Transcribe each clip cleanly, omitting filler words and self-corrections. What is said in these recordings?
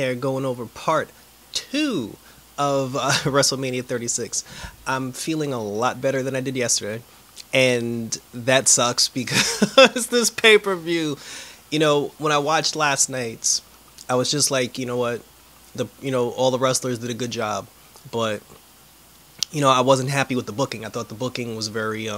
Belair going over part 2 of WrestleMania 36. I'm feeling a lot better than I did yesterday, and that sucks because this pay-per-view, when I watched last night's, I was just like, you know what, all the wrestlers did a good job, but I wasn't happy with the booking. I thought the booking was very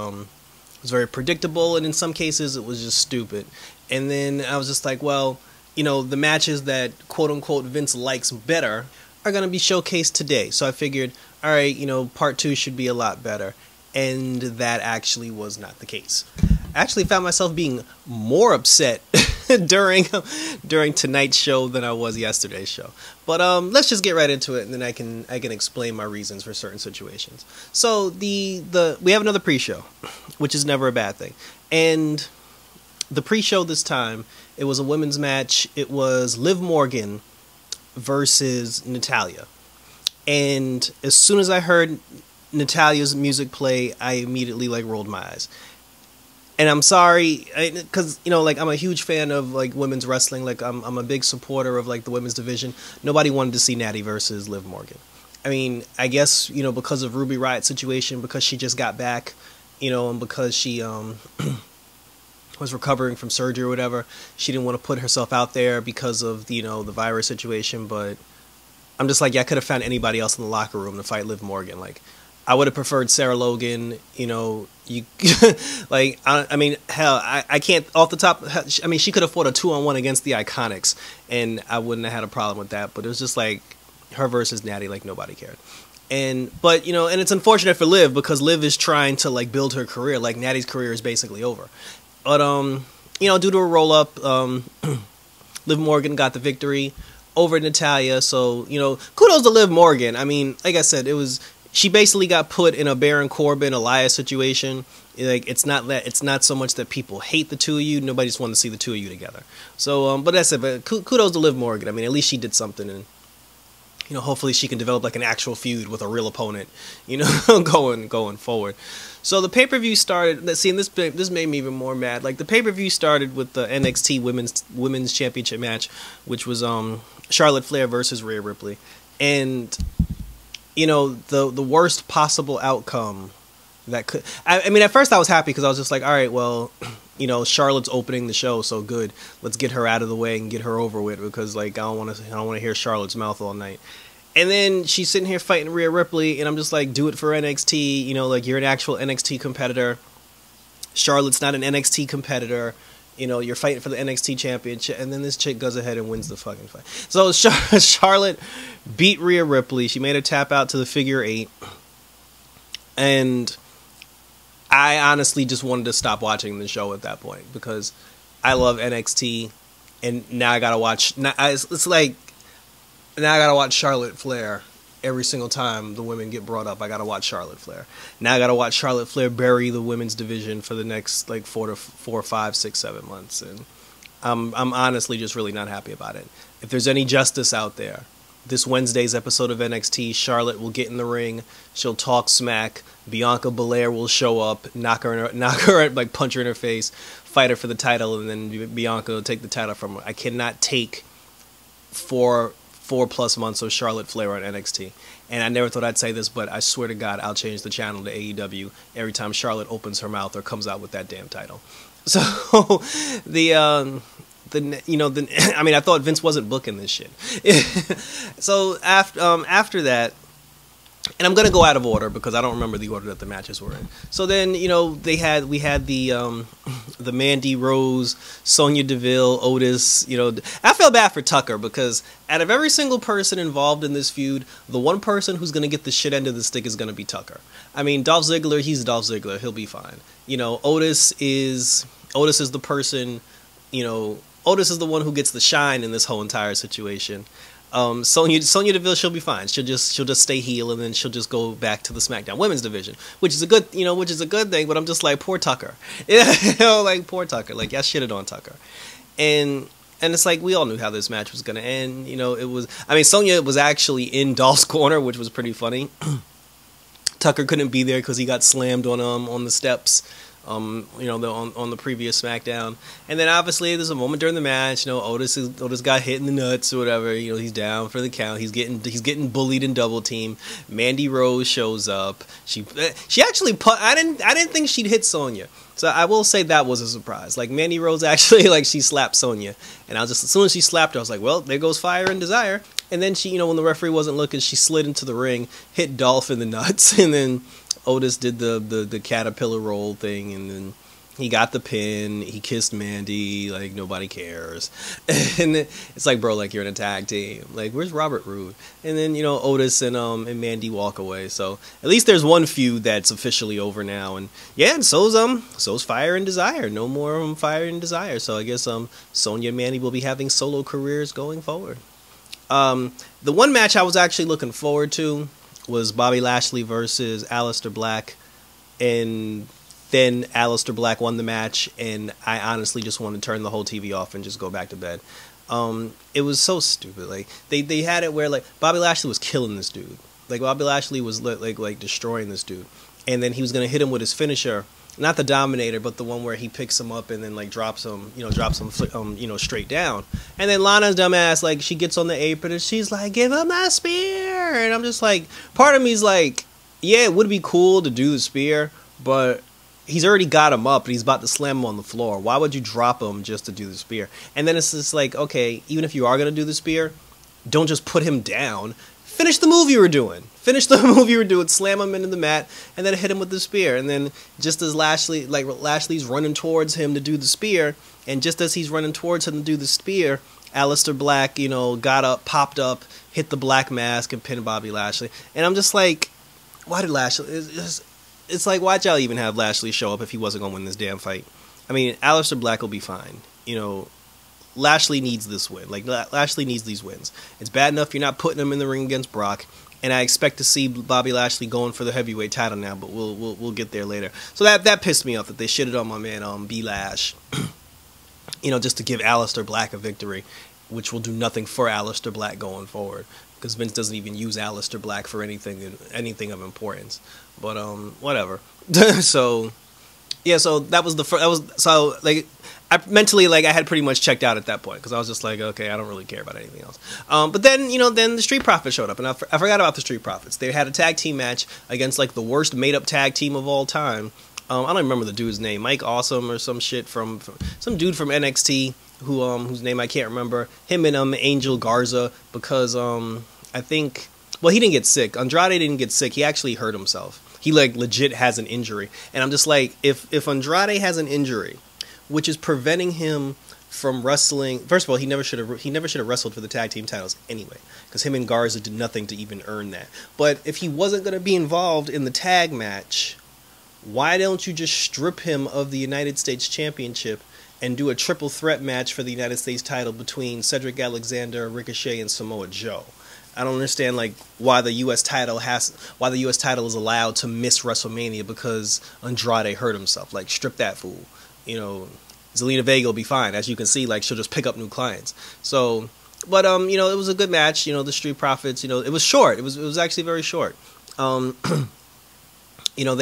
predictable, and in some cases it was just stupid. And then I was just like, well, the matches that quote-unquote Vince likes better are going to be showcased today. So I figured, all right, part 2 should be a lot better. And that actually was not the case. I actually found myself being more upset during tonight's show than I was yesterday's show. But let's just get right into it, and then I can explain my reasons for certain situations. So we have another pre-show, which is never a bad thing. And the pre-show this time, it was a women's match. It was Liv Morgan versus Natalya. And as soon as I heard Natalya's music play, I immediately rolled my eyes. And I'm sorry, because I'm a huge fan of women's wrestling. I'm a big supporter of the women's division. Nobody wanted to see Natty versus Liv Morgan. I mean, I guess because of Ruby Riot's situation, because she just got back, and because she was recovering from surgery or whatever, she didn't want to put herself out there because of the virus situation. But I'm just like, yeah, I could have found anybody else in the locker room to fight Liv Morgan. I would have preferred Sarah Logan. I mean, hell, I can't off the top. I mean, she could have fought a 2-on-1 against the Iconics, and I wouldn't have had a problem with that. But it was just her versus Natty, nobody cared. But and it's unfortunate for Liv, because Liv is trying to build her career. Natty's career is basically over. But due to a roll up, Liv Morgan got the victory over Natalya. So kudos to Liv Morgan. I mean, like I said, she basically got put in a Baron Corbin Elias situation. It's not so much that people hate the two of you. Nobody just wanted to see the two of you together. So, but that's it. But kudos to Liv Morgan. I mean, at least she did something, and hopefully she can develop an actual feud with a real opponent, going forward. So the pay-per-view started. See, and this made me even more mad. The pay-per-view started with the NXT Women's Championship match, which was Charlotte Flair versus Rhea Ripley, and the worst possible outcome that could. I mean, at first I was happy because I was just like, all right, well, Charlotte's opening the show, so good. Let's get her out of the way and get her over with, because I don't want to hear Charlotte's mouth all night. And then she's sitting here fighting Rhea Ripley, and I'm just like, do it for NXT. You're an actual NXT competitor. Charlotte's not an NXT competitor. You're fighting for the NXT championship, and then this chick goes ahead and wins the fucking fight. So Charlotte beat Rhea Ripley. She made her tap out to the figure 8. And I honestly just wanted to stop watching the show at that point, because I love NXT, and now I gotta watch. Now I gotta watch Charlotte Flair every single time the women get brought up. I gotta watch Charlotte Flair. Now I gotta watch Charlotte Flair bury the women's division for the next 4, 5, 6, 7 months, and I'm honestly just really not happy about it. If there's any justice out there, this Wednesday's episode of NXT, Charlotte will get in the ring. She'll talk smack. Bianca Belair will show up, knock her, punch her in her face, fight her for the title, and then Bianca will take the title from her. I cannot take 4+ months of Charlotte Flair on NXT. And I never thought I'd say this, but I swear to God, I'll change the channel to AEW every time Charlotte opens her mouth or comes out with that damn title. So I mean, I thought Vince wasn't booking this shit. So after that, and I'm gonna go out of order because I don't remember the order that the matches were in. So then, we had the Mandy, Rose, Sonya Deville, Otis. I feel bad for Tucker, because out of every single person involved in this feud, the one person who's gonna get the shit end of the stick is gonna be Tucker. I mean, Dolph Ziggler, he's Dolph Ziggler, he'll be fine. Otis is the person. Otis is the one who gets the shine in this whole entire situation. Sonya Deville, she'll be fine. She'll just stay heel, and then she'll just go back to the SmackDown Women's division, which is a good thing. But I'm just like, poor Tucker, poor Tucker. I shitted on Tucker, and it's we all knew how this match was gonna end. Sonya was actually in Dolph's corner, which was pretty funny. Tucker couldn't be there because he got slammed on the steps on the previous SmackDown. And then obviously there's a moment during the match, Otis got hit in the nuts or whatever, he's down for the count. He's getting bullied in double team. Mandy Rose shows up. She actually I didn't think she'd hit Sonya. So I will say that was a surprise. Like, Mandy Rose actually, she slapped Sonya. And as soon as she slapped her, I was like, well, there goes Fire and Desire. And then she, when the referee wasn't looking, she slid into the ring, hit Dolph in the nuts, and then Otis did the caterpillar roll thing, and then he got the pin. He kissed Mandy, like nobody cares. And it's like, bro, like, you're in a tag team. Like, where's Robert Roode? And then Otis and Mandy walk away. So at least there's one feud that's officially over now. And yeah, and so's Fire and Desire. No more Fire and Desire. So I guess Sonya and Mandy will be having solo careers going forward. The one match I was actually looking forward to was Bobby Lashley versus Aleister Black, and then Aleister Black won the match, and I honestly just want to turn the whole TV off and just go back to bed. It was so stupid. Like, they had it where, like, Bobby Lashley was killing this dude. Like, Bobby Lashley was like destroying this dude, and then he was gonna hit him with his finisher, not the Dominator, but the one where he picks him up and then like drops him straight down. And then Lana's dumbass, like, she gets on the apron and she's like, "Give him that spear," and I'm just like, part of me's like, yeah, it would be cool to do the spear, but he's already got him up and he's about to slam him on the floor. Why would you drop him just to do the spear? And then it's just like, okay, even if you are going to do the spear, don't just put him down. Finish the move you were doing. Slam him into the mat, and then hit him with the spear. And then just as Lashley's running towards him to do the spear, and just as he's running towards him to do the spear, Aleister Black, got up, popped up, hit the black mask, and pinned Bobby Lashley. And I'm just like, why did Lashley... It's like, why'd y'all even have Lashley show up if he wasn't going to win this damn fight? I mean, Aleister Black will be fine. Lashley needs this win. Like, Lashley needs these wins. It's bad enough you're not putting him in the ring against Brock, and I expect to see Bobby Lashley going for the heavyweight title now, but we'll get there later. So that pissed me off that they shitted on my man B-Lash, just to give Aleister Black a victory, which will do nothing for Aleister Black going forward, because Vince doesn't even use Aleister Black for anything of importance. But whatever. So yeah, so that was I mentally, I had pretty much checked out at that point, because I was just like, okay, I don't really care about anything else. But then, then the Street Profits showed up, and I forgot about the Street Profits. They had a tag team match against, the worst made-up tag team of all time. I don't remember the dude's name, Mike Awesome or some shit from some dude from NXT whose name I can't remember. Him and Angel Garza, because I think, well, he didn't get sick. Andrade didn't get sick. He actually hurt himself. He legit has an injury, and I'm just like, if Andrade has an injury, which is preventing him from wrestling. First of all, he never should have wrestled for the tag team titles anyway, because him and Garza did nothing to even earn that. But if he wasn't going to be involved in the tag match, why don't you just strip him of the United States Championship and do a triple threat match for the United States title between Cedric Alexander, Ricochet, and Samoa Joe? I don't understand why the U.S. title is allowed to miss WrestleMania because Andrade hurt himself. Strip that fool. Zelina Vega will be fine. As you can see, she'll just pick up new clients. So, but it was a good match. The Street Profits. It was short. It was actually very short. They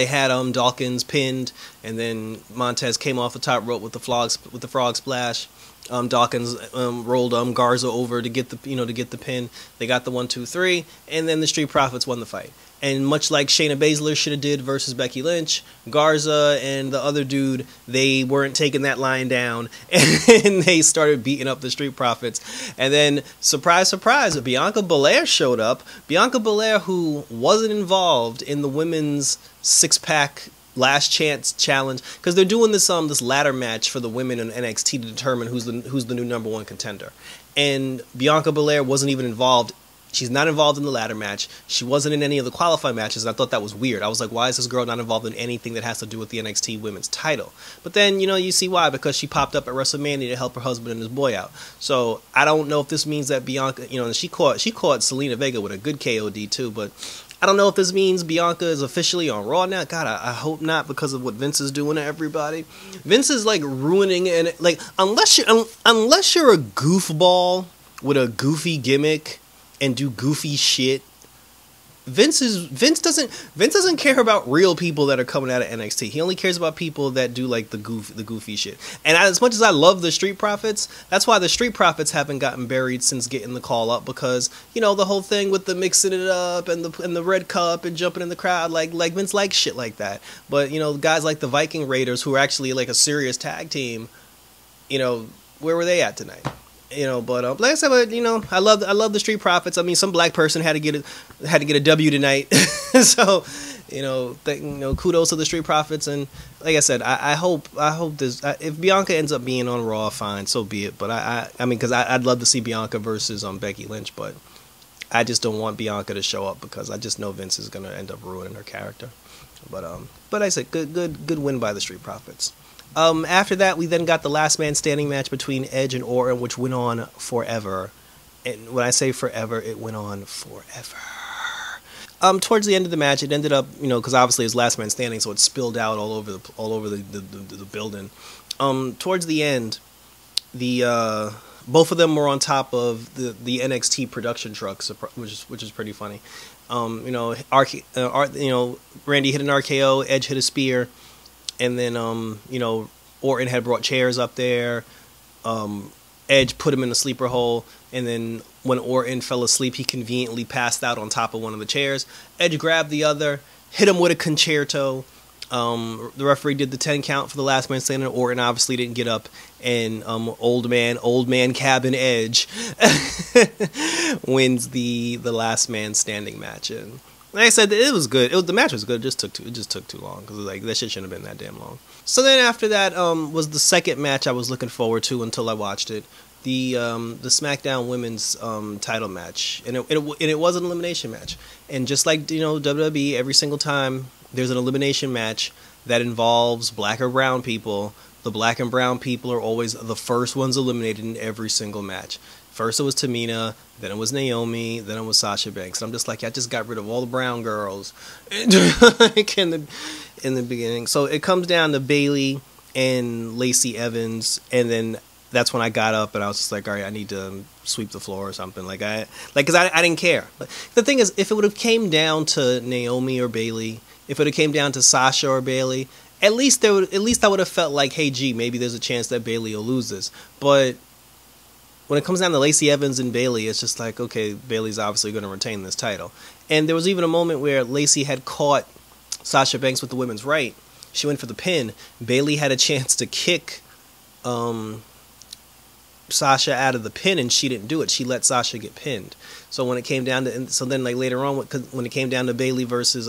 had Dawkins pinned, and then Montez came off the top rope with the frog splash. Dawkins rolled Garza over to get the pin. They got the 1, 2, 3, and then the Street Profits won the fight. And much like Shayna Baszler should have did versus Becky Lynch, Garza and the other dude, they weren't taking that line down, and they started beating up the Street Profits. And then, surprise, surprise, Bianca Belair showed up. Bianca Belair, who wasn't involved in the women's six-pack last chance challenge, because they're doing this ladder match for the women in NXT to determine who's the new number one contender. And Bianca Belair wasn't even involved. She's not involved in the ladder match. She wasn't in any of the qualifying matches, and I thought that was weird. I was like, why is this girl not involved in anything that has to do with the NXT women's title? But then, you see why, because she popped up at WrestleMania to help her husband and his boy out. So I don't know if this means that Bianca, and she caught Zelina Vega with a good KOD too, but I don't know if this means Bianca is officially on Raw now. God, I hope not, because of what Vince is doing to everybody. Vince is ruining it, and unless you're a goofball with a goofy gimmick and do goofy shit, Vince doesn't care about real people that are coming out of NXT. He only cares about people that do like the goofy shit. And as much as I love the Street Profits, that's why the Street Profits haven't gotten buried since getting the call up, because you know the whole thing with the mixing it up and the red cup and jumping in the crowd, like Vince likes shit like that. But you know, guys like the Viking Raiders, who are actually like a serious tag team, you know, where were they at tonight? You know, but like I said, but, you know, I love the Street Profits. I mean, some black person had to get a W tonight, so you know, kudos to the Street Profits. And like I said, I hope this, if Bianca ends up being on Raw, fine, so be it. But I mean, because I'd love to see Bianca versus Becky Lynch, but I just don't want Bianca to show up because I just know Vince is gonna end up ruining her character. But I said good win by the Street Profits. After that, we then got the last man standing match between Edge and Orton, which went on forever. And when I say forever, it went on forever. Towards the end of the match, it ended up, you know, because obviously it was last man standing, so it spilled out all over the building. Towards the end, both of them were on top of the NXT production trucks, which is pretty funny. You know, Randy hit an RKO, Edge hit a spear. And then, you know, Orton had brought chairs up there. Edge put him in a sleeper hole. And then when Orton fell asleep, he conveniently passed out on top of one of the chairs. Edge grabbed the other, hit him with a concerto. The referee did the 10 count for the last man standing. Orton obviously didn't get up. And old man cabin Edge wins the last man standing match. And like I said, it was good. The match was good. It just took too long because like that shit shouldn't have been that damn long. So then after that was the second match I was looking forward to until I watched it. The SmackDown Women's title match, and it was an elimination match. And just like, you know, WWE, every single time there's an elimination match that involves black or brown people, the black and brown people are always the first ones eliminated in every single match. First it was Tamina, then it was Naomi, then it was Sasha Banks. And I'm just like, I just got rid of all the brown girls in the beginning. So it comes down to Bayley and Lacey Evans, and then that's when I got up and I was just like, all right, I need to sweep the floor or something. Because I didn't care. But the thing is, if it would have came down to Naomi or Bayley, if it would have came down to Sasha or Bayley, at least I would have felt like, hey, gee, maybe there's a chance that Bayley will lose this. But when it comes down to Lacey Evans and Bayley, it's just like, okay, Bayley's obviously going to retain this title. And there was even a moment where Lacey had caught Sasha Banks with the women's right. She went for the pin. Bayley had a chance to kick Sasha out of the pin, and she didn't do it. She let Sasha get pinned. So when it came down to, so then like later on, when it came down to Bayley versus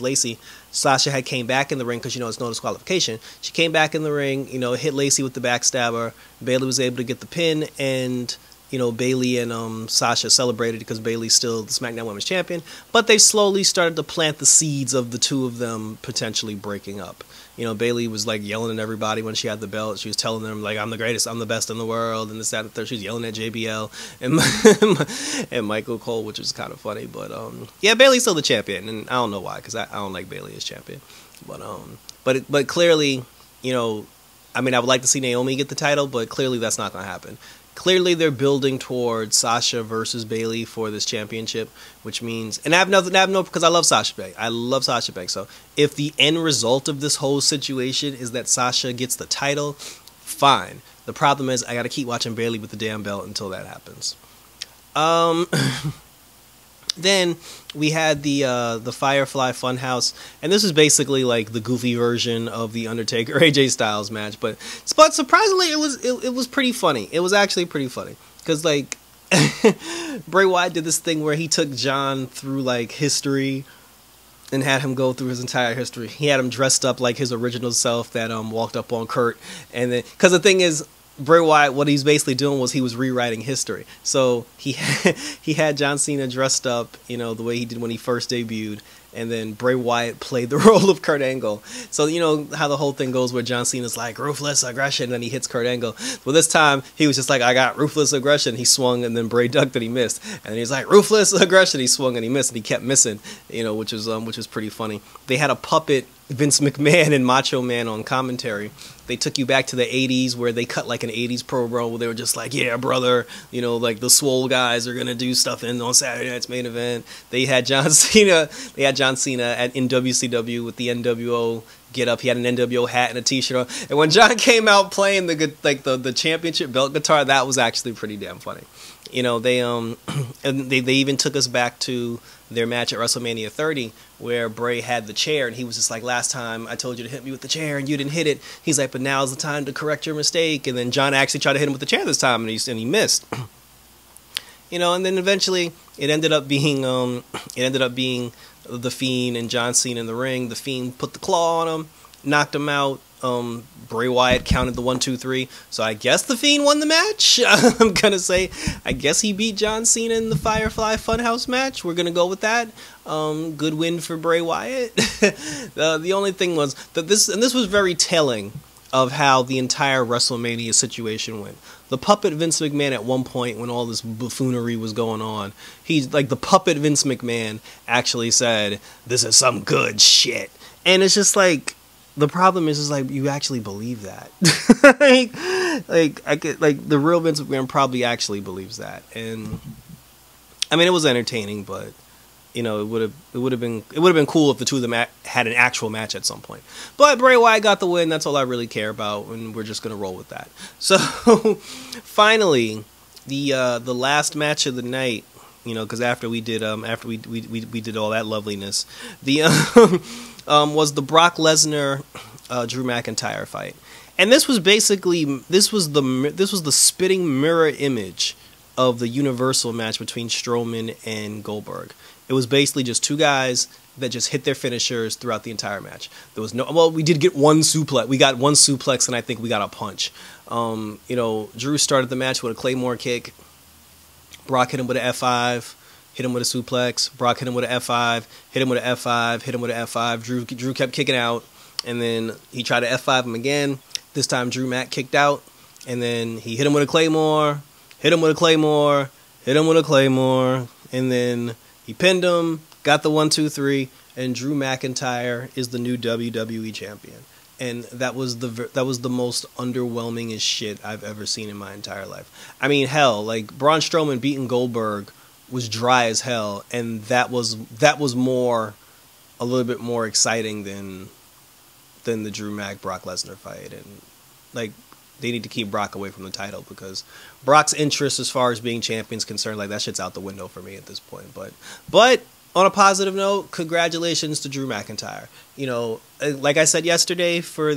Lacey, Sasha had came back in the ring because, you know, it's no disqualification. She came back in the ring, you know, hit Lacey with the backstabber. Bayley was able to get the pin, and you know, Bayley and Sasha celebrated because Bayley's still the SmackDown Women's Champion. But they slowly started to plant the seeds of the two of them potentially breaking up. You know, Bayley was like yelling at everybody when she had the belt. She was telling them like, I'm the greatest, I'm the best in the world, and this, that, and the third. She was yelling at JBL and Michael Cole, which was kind of funny. But yeah, Bayley's still the champion, and I don't know why, because I don't like Bayley as champion. But clearly, you know, I mean, I would like to see Naomi get the title, but clearly that's not going to happen. Clearly, they're building towards Sasha versus Bayley for this championship, which means, and I have no, because I love Sasha Banks. I love Sasha Banks. So if the end result of this whole situation is that Sasha gets the title, fine. The problem is I got to keep watching Bayley with the damn belt until that happens. Then we had the Firefly Funhouse, and this is basically like the goofy version of the Undertaker AJ Styles match, but surprisingly it was pretty funny. It was actually pretty funny because like Bray Wyatt did this thing where he took John through like history and had him go through his entire history. He had him dressed up like his original self that walked up on Kurt, and then because the thing is, Bray Wyatt, what he's basically doing was he was rewriting history. So he had John Cena dressed up, you know, the way he did when he first debuted, and then Bray Wyatt played the role of Kurt Angle. So you know how the whole thing goes where John Cena's like, ruthless aggression, and then he hits Kurt Angle. Well, this time he was just like, I got ruthless aggression. He swung, and then Bray ducked and he missed. And then he's like, ruthless aggression. He swung and he missed, and he kept missing, you know, which was pretty funny. They had a puppet Vince McMahon and Macho Man on commentary. They took you back to the 80s where they cut like an 80s promo where they were just like, yeah, brother, you know, like the swole guys are going to do stuff on Saturday Night's Main Event. They had John Cena in WCW with the NWO get up. He had an NWO hat and a t-shirt on. And when John came out playing the championship belt guitar, that was actually pretty damn funny. You know, they even took us back to their match at WrestleMania 30 where Bray had the chair and he was just like, last time I told you to hit me with the chair and you didn't hit it. He's like, but now's the time to correct your mistake. And then John actually tried to hit him with the chair this time and he missed. You know, and then eventually it ended up being the Fiend and John Cena in the ring. The Fiend put the claw on him, knocked him out. Bray Wyatt counted the 1, 2, 3. So I guess the Fiend won the match. I'm gonna say, I guess he beat John Cena in the Firefly Funhouse match. We're gonna go with that. Good win for Bray Wyatt. The only thing was that this was very telling of how the entire WrestleMania situation went. The puppet Vince McMahon at one point, when all this buffoonery was going on, he's like, the puppet Vince McMahon actually said, "This is some good shit," and it's just like. The problem is like, you actually believe that. The real Vince McMahon probably actually believes that. And I mean, it was entertaining, but you know, it would have been cool if the two of them had an actual match at some point. But Bray Wyatt got the win. That's all I really care about, and we're just gonna roll with that. So finally, the last match of the night. You know, because after we did all that loveliness, was the Brock Lesnar Drew McIntyre fight, and this was the spitting mirror image of the Universal match between Strowman and Goldberg. It was basically just two guys that just hit their finishers throughout the entire match. There was we did get one suplex. We got one suplex, and I think we got a punch. You know, Drew started the match with a Claymore kick. Brock hit him with an F5, hit him with a suplex. Brock hit him with an F5, hit him with an F5, hit him with an F5. Drew kept kicking out, and then he tried to F5 him again. This time Drew Mac kicked out, and then he hit him with a Claymore, hit him with a Claymore, hit him with a Claymore, and then he pinned him, got the 1, 2, 3, and Drew McIntyre is the new WWE champion. And that was the most underwhelming as shit I've ever seen in my entire life. I mean, hell, like Braun Strowman beating Goldberg was dry as hell, and that was a little bit more exciting than the Drew Mac Brock Lesnar fight. And like, they need to keep Brock away from the title because Brock's interest as far as being champion is concerned, like that shit's out the window for me at this point. But on a positive note, congratulations to Drew McIntyre. You know, like I said yesterday for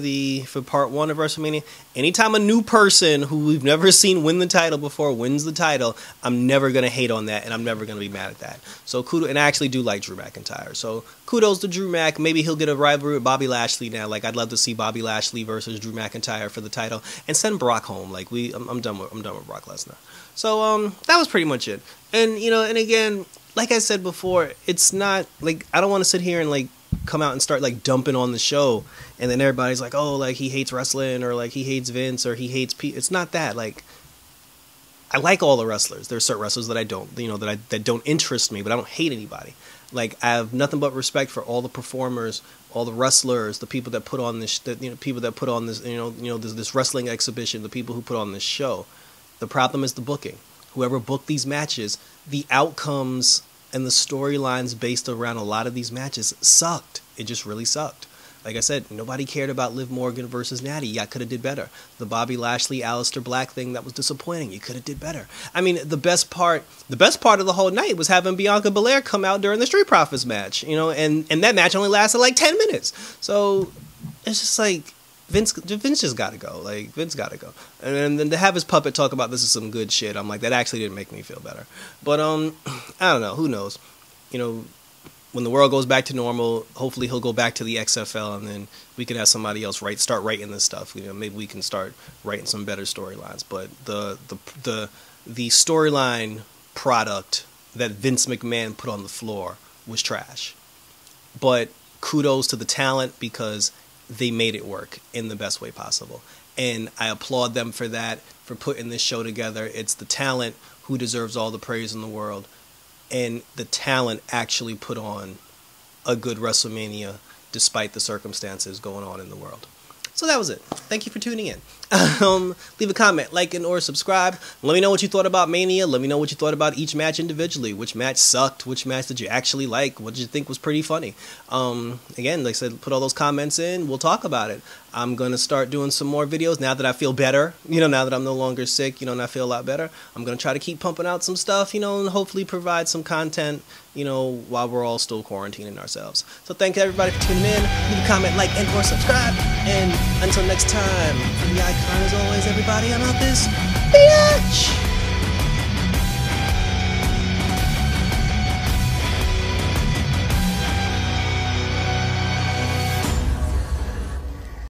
Part 1 of WrestleMania, anytime a new person who we've never seen win the title before wins the title, I'm never going to hate on that, and I'm never going to be mad at that. So kudos, and I actually do like Drew McIntyre. So kudos to Drew Mac. Maybe he'll get a rivalry with Bobby Lashley now. Like, I'd love to see Bobby Lashley versus Drew McIntyre for the title, and send Brock home. Like, I'm done with Brock Lesnar. So that was pretty much it. And you know, and again, like I said before, it's not like I don't want to sit here and like come out and start like dumping on the show, and then everybody's like, oh, like he hates wrestling, or like he hates Vince, or he hates Pete. It's not that. Like, I like all the wrestlers. There are certain wrestlers that I don't, you know, that don't interest me, but I don't hate anybody. Like, I have nothing but respect for all the performers, all the wrestlers, the people that put on this, people that put on this, this wrestling exhibition, the people who put on this show. The problem is the booking. Whoever booked these matches, the outcomes and the storylines based around a lot of these matches sucked. It just really sucked. Like I said, nobody cared about Liv Morgan versus Natty. You could have did better. The Bobby Lashley, Aleister Black thing, that was disappointing. You could have did better. I mean, the best part of the whole night was having Bianca Belair come out during the Street Profits match, you know, and that match only lasted like 10 minutes. So it's just like, Vince just got to go. Like, Vince got to go. And then to have his puppet talk about this is some good shit, I'm like, that actually didn't make me feel better. But, I don't know. Who knows? You know, when the world goes back to normal, hopefully he'll go back to the XFL, and then we can have somebody else start writing this stuff. You know, maybe we can start writing some better storylines. But the storyline product that Vince McMahon put on the floor was trash. But kudos to the talent, because they made it work in the best way possible. And I applaud them for that, for putting this show together. It's the talent who deserves all the praise in the world. And the talent actually put on a good WrestleMania, despite the circumstances going on in the world. So that was it. Thank you for tuning in. Leave a comment, like, and or subscribe. Let me know what you thought about Mania. Let me know what you thought about each match individually. Which match sucked? Which match did you actually like? What did you think was pretty funny? Again, like I said, put all those comments in. We'll talk about it. I'm going to start doing some more videos now that I feel better. Now that I'm no longer sick, and I feel a lot better. I'm going to try to keep pumping out some stuff, and hopefully provide some content, while we're all still quarantining ourselves. So thank everybody for tuning in. Leave a comment, like, and or subscribe. And until next time, for the icon as always, everybody, I'm out this bitch.